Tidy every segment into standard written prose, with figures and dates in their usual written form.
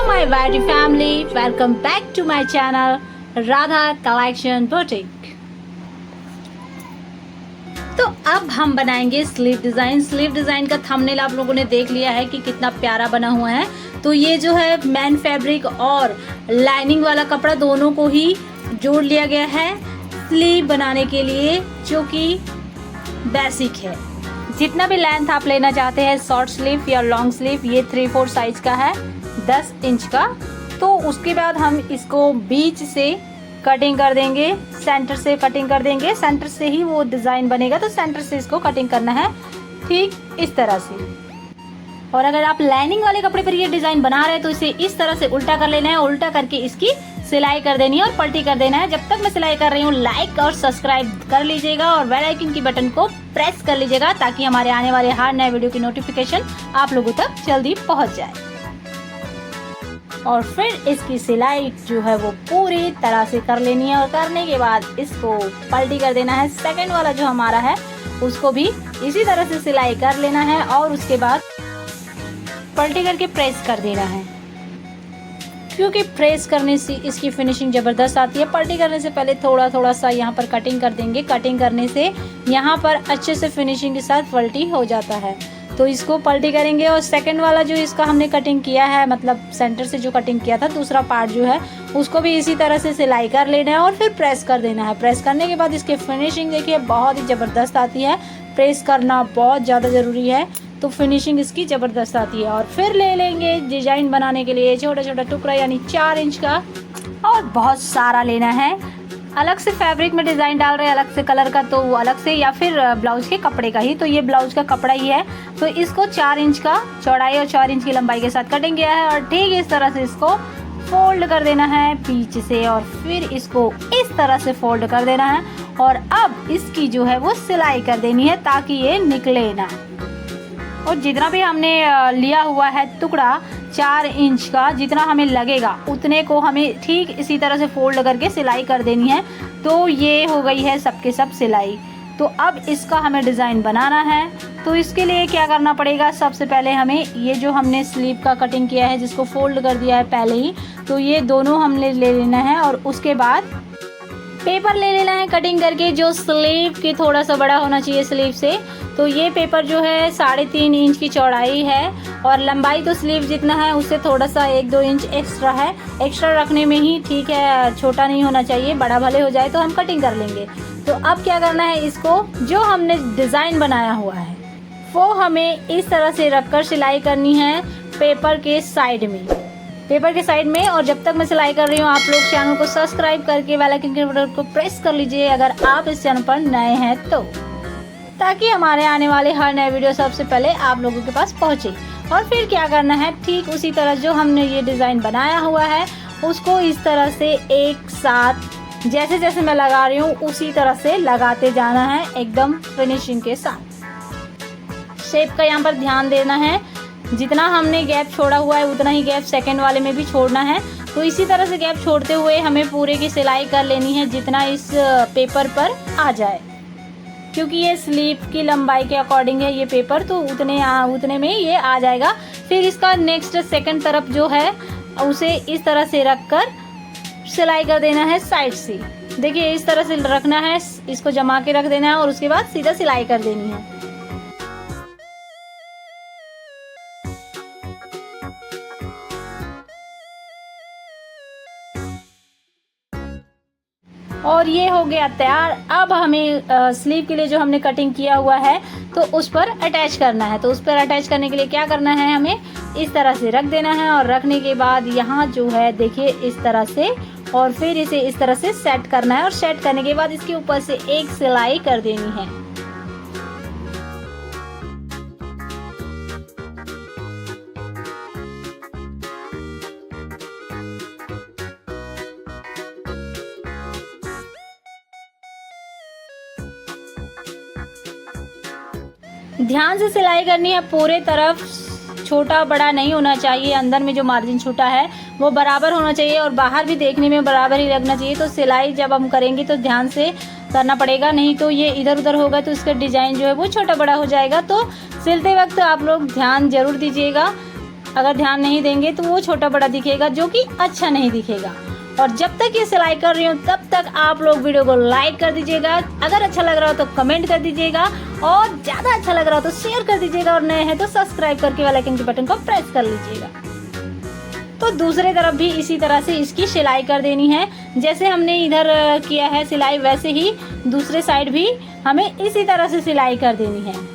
my YT family, welcome back to my channel Radha collection boutique. तो अब हम बनाएंगे स्लीव डिजाइन। स्लीव डिजाइन का थंबनेल आप लोगों ने देख लिया है कि कितना प्यारा बना हुआ है। तो ये जो है मैन फैब्रिक और लाइनिंग वाला कपड़ा दोनों को ही जोड़ लिया गया है स्लीव बनाने के लिए, जो कि बेसिक है। जितना भी लेंथ आप लेना चाहते हैं, शॉर्ट स्लीव या लॉन्ग स्लीव, ये 3/4 साइज का है, 10 इंच का। तो उसके बाद हम इसको बीच से कटिंग कर देंगे, सेंटर से कटिंग कर देंगे। सेंटर से ही वो डिज़ाइन बनेगा, तो सेंटर से इसको कटिंग करना है ठीक इस तरह से। और अगर आप लाइनिंग वाले कपड़े पर ये डिज़ाइन बना रहे हैं तो इसे इस तरह से उल्टा कर लेना है। उल्टा करके इसकी सिलाई कर देनी है और पलटी कर देना है। जब तक मैं सिलाई कर रही हूँ लाइक और सब्सक्राइब कर लीजिएगा और बेल आइकन की बटन को प्रेस कर लीजिएगा, ताकि हमारे आने वाले हर नए वीडियो की नोटिफिकेशन आप लोगों तक जल्दी पहुँच जाए। और फिर इसकी सिलाई जो है वो पूरी तरह से कर लेनी है। और करने के बाद इसको पलटी कर देना है। सेकंड वाला जो हमारा है उसको भी इसी तरह से सिलाई कर लेना है और उसके बाद पलटी करके प्रेस कर देना है, क्योंकि प्रेस करने से इसकी फिनिशिंग ज़बरदस्त आती है। पलटी करने से पहले थोड़ा थोड़ा सा यहाँ पर कटिंग कर देंगे। कटिंग करने से यहाँ पर अच्छे से फिनिशिंग के साथ पलटी हो जाता है। तो इसको पलटी करेंगे। और सेकंड वाला जो इसका हमने कटिंग किया है, मतलब सेंटर से जो कटिंग किया था, दूसरा पार्ट जो है उसको भी इसी तरह से सिलाई कर लेना है और फिर प्रेस कर देना है। प्रेस करने के बाद इसकी फिनिशिंग देखिए बहुत ही ज़बरदस्त आती है। प्रेस करना बहुत ज़्यादा ज़रूरी है, तो फिनिशिंग इसकी ज़बरदस्त आती है। और फिर ले लेंगे डिजाइन बनाने के लिए छोटा छोटा टुकड़ा, यानी 4 इंच का, और बहुत सारा लेना है। अलग से फैब्रिक में डिज़ाइन डाल रहे हैं, अलग से कलर का, तो वो अलग से, या फिर ब्लाउज के कपड़े का ही। तो ये ब्लाउज का कपड़ा ही है, तो इसको 4 इंच का चौड़ाई और 4 इंच की लंबाई के साथ कटिंग किया है। और ठीक इस तरह से इसको फोल्ड कर देना है पीछे से, और फिर इसको इस तरह से फोल्ड कर देना है। और अब इसकी जो है वो सिलाई कर देनी है, ताकि ये निकले ना। और जितना भी हमने लिया हुआ है टुकड़ा 4 इंच का, जितना हमें लगेगा उतने को हमें ठीक इसी तरह से फोल्ड करके सिलाई कर देनी है। तो ये हो गई है सबके सब सिलाई। तो अब इसका हमें डिज़ाइन बनाना है। तो इसके लिए क्या करना पड़ेगा, सबसे पहले हमें ये जो हमने स्लीव का कटिंग किया है, जिसको फोल्ड कर दिया है पहले ही, तो ये दोनों हमने ले लेना है। और उसके बाद पेपर ले लेना है कटिंग करके, जो स्लीव की थोड़ा सा बड़ा होना चाहिए स्लीव से। तो ये पेपर जो है 3.5 इंच की चौड़ाई है, और लंबाई तो स्लीव जितना है उससे थोड़ा सा 1-2 इंच एक्स्ट्रा है। एक्स्ट्रा रखने में ही ठीक है, छोटा नहीं होना चाहिए, बड़ा भले हो जाए तो हम कटिंग कर लेंगे। तो अब क्या करना है, इसको जो हमने डिज़ाइन बनाया हुआ है वो हमें इस तरह से रखकर सिलाई करनी है पेपर के साइड में, पेपर के साइड में। और जब तक मैं सिलाई कर रही हूँ, आप लोग चैनल को सब्सक्राइब करके बेल आइकन के बटन को प्रेस कर लीजिए, अगर आप इस चैनल पर नए हैं तो, ताकि हमारे आने वाले हर नए वीडियो सबसे पहले आप लोगों के पास पहुँचे। और फिर क्या करना है, ठीक उसी तरह जो हमने ये डिज़ाइन बनाया हुआ है उसको इस तरह से एक साथ, जैसे जैसे मैं लगा रही हूँ उसी तरह से लगाते जाना है, एकदम फिनिशिंग के साथ। शेप का यहाँ पर ध्यान देना है, जितना हमने गैप छोड़ा हुआ है उतना ही गैप सेकंड वाले में भी छोड़ना है। तो इसी तरह से गैप छोड़ते हुए हमें पूरे की सिलाई कर लेनी है, जितना इस पेपर पर आ जाए, क्योंकि ये स्लीव की लंबाई के अकॉर्डिंग है ये पेपर, तो उतने में ये आ जाएगा। फिर इसका नेक्स्ट सेकंड तरफ जो है उसे इस तरह से रखकर सिलाई कर देना है साइड से। देखिए इस तरह से रखना है, इसको जमा के रख देना है और उसके बाद सीधा सिलाई कर देनी है। और ये हो गया तैयार। अब हमें स्लीव के लिए जो हमने कटिंग किया हुआ है तो उस पर अटैच करना है। तो उस पर अटैच करने के लिए क्या करना है, हमें इस तरह से रख देना है। और रखने के बाद यहाँ जो है देखिए इस तरह से, और फिर इसे इस तरह से सेट करना है। और सेट करने के बाद इसके ऊपर से एक सिलाई कर देनी है। ध्यान से सिलाई करनी है, पूरे तरफ छोटा बड़ा नहीं होना चाहिए। अंदर में जो मार्जिन छोटा है वो बराबर होना चाहिए और बाहर भी देखने में बराबर ही लगना चाहिए। तो सिलाई जब हम करेंगे तो ध्यान से करना पड़ेगा, नहीं तो ये इधर उधर होगा तो इसका डिज़ाइन जो है वो छोटा बड़ा हो जाएगा। तो सिलते वक्त आप लोग ध्यान जरूर दीजिएगा। अगर ध्यान नहीं देंगे तो वो छोटा बड़ा दिखेगा, जो कि अच्छा नहीं दिखेगा। और जब तक ये सिलाई कर रही हूँ तब तक आप लोग वीडियो को लाइक कर दीजिएगा, अगर अच्छा लग रहा हो तो कमेंट कर दीजिएगा, और ज़्यादा अच्छा लग रहा हो तो शेयर कर दीजिएगा, और नए हैं तो सब्सक्राइब करके बेल आइकन के बटन को प्रेस कर लीजिएगा। तो दूसरे तरफ भी इसी तरह से इसकी सिलाई कर देनी है। जैसे हमने इधर किया है सिलाई, वैसे ही दूसरे साइड भी हमें इसी तरह से सिलाई कर देनी है।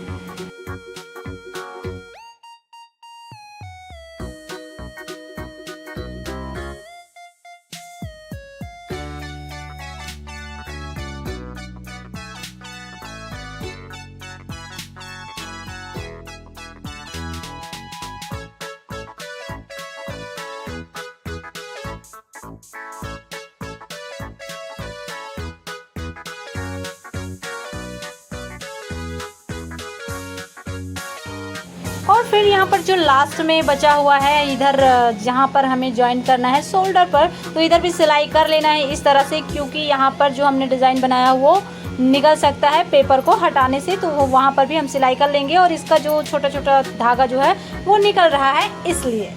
और फिर यहाँ पर जो लास्ट में बचा हुआ है, इधर जहाँ पर हमें ज्वाइन करना है शोल्डर पर, तो इधर भी सिलाई कर लेना है इस तरह से, क्योंकि यहाँ पर जो हमने डिज़ाइन बनाया वो निकल सकता है पेपर को हटाने से, तो वो वहाँ पर भी हम सिलाई कर लेंगे। और इसका जो छोटा छोटा धागा जो है वो निकल रहा है, इसलिए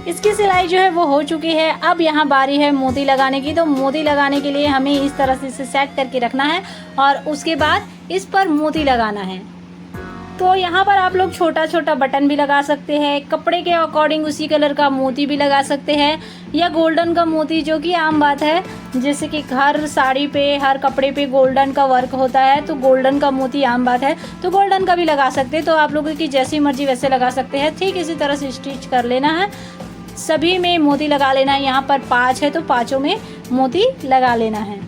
इसकी सिलाई जो है वो हो चुकी है। अब यहाँ बारी है मोती लगाने की। तो मोती लगाने के लिए हमें इस तरह से इसे सेट करके रखना है और उसके बाद इस पर मोती लगाना है। तो यहाँ पर आप लोग छोटा छोटा बटन भी लगा सकते हैं, कपड़े के अकॉर्डिंग उसी कलर का मोती भी लगा सकते हैं, या गोल्डन का मोती, जो कि आम बात है, जैसे कि हर साड़ी पे हर कपड़े पे गोल्डन का वर्क होता है, तो गोल्डन का मोती आम बात है, तो गोल्डन का भी लगा सकते हैं। तो आप लोगों की जैसी मर्जी वैसे लगा सकते हैं। ठीक इसी तरह से स्टिच कर लेना है, सभी में मोती लगा लेना है। यहाँ पर 5 है तो पाँचों में मोती लगा लेना है।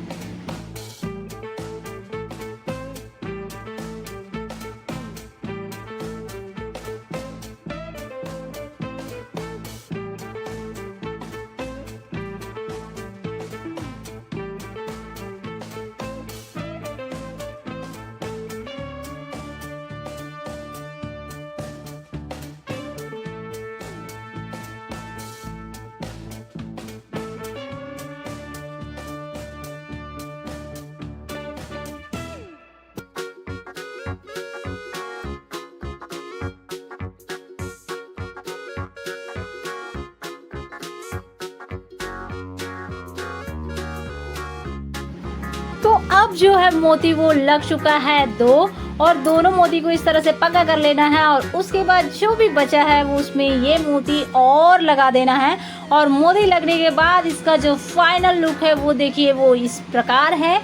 तो अब जो है मोती वो लग चुका है 2, और दोनों मोती को इस तरह से पक्का कर लेना है। और उसके बाद जो भी बचा है वो उसमें ये मोती और लगा देना है। और मोती लगने के बाद इसका जो फाइनल लुक है वो देखिए, वो इस प्रकार है,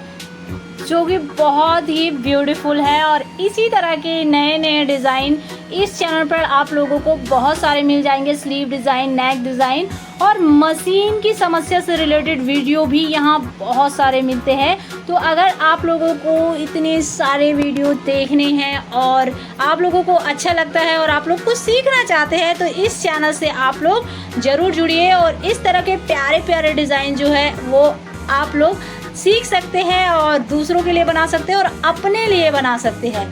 जो कि बहुत ही ब्यूटीफुल है। और इसी तरह के नए नए डिज़ाइन इस चैनल पर आप लोगों को बहुत सारे मिल जाएंगे। स्लीव डिज़ाइन, नेक डिज़ाइन और मशीन की समस्या से रिलेटेड वीडियो भी यहाँ बहुत सारे मिलते हैं। तो अगर आप लोगों को इतने सारे वीडियो देखने हैं और आप लोगों को अच्छा लगता है और आप लोग कुछ सीखना चाहते हैं, तो इस चैनल से आप लोग ज़रूर जुड़िए। और इस तरह के प्यारे प्यारे डिज़ाइन जो है वो आप लोग सीख सकते हैं और दूसरों के लिए बना सकते हैं और अपने लिए बना सकते हैं।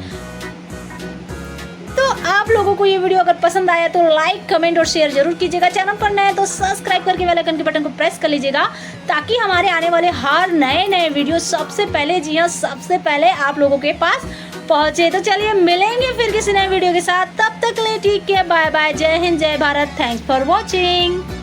तो आप लोगों को ये वीडियो अगर पसंद आया तो लाइक, कमेंट और शेयर जरूर कीजिएगा। चैनल पर नए हैं तो सब्सक्राइब करके बेल आइकन के बटन को प्रेस कर लीजिएगा, ताकि हमारे आने वाले हर नए नए वीडियो सबसे पहले, जी हाँ सबसे पहले आप लोगों के पास पहुंचे। तो चलिए मिलेंगे फिर किसी नए वीडियो के साथ, तब तक ले ठीक है, बाय बाय, जय हिंद, जय भारत, थैंक्स फॉर वॉचिंग।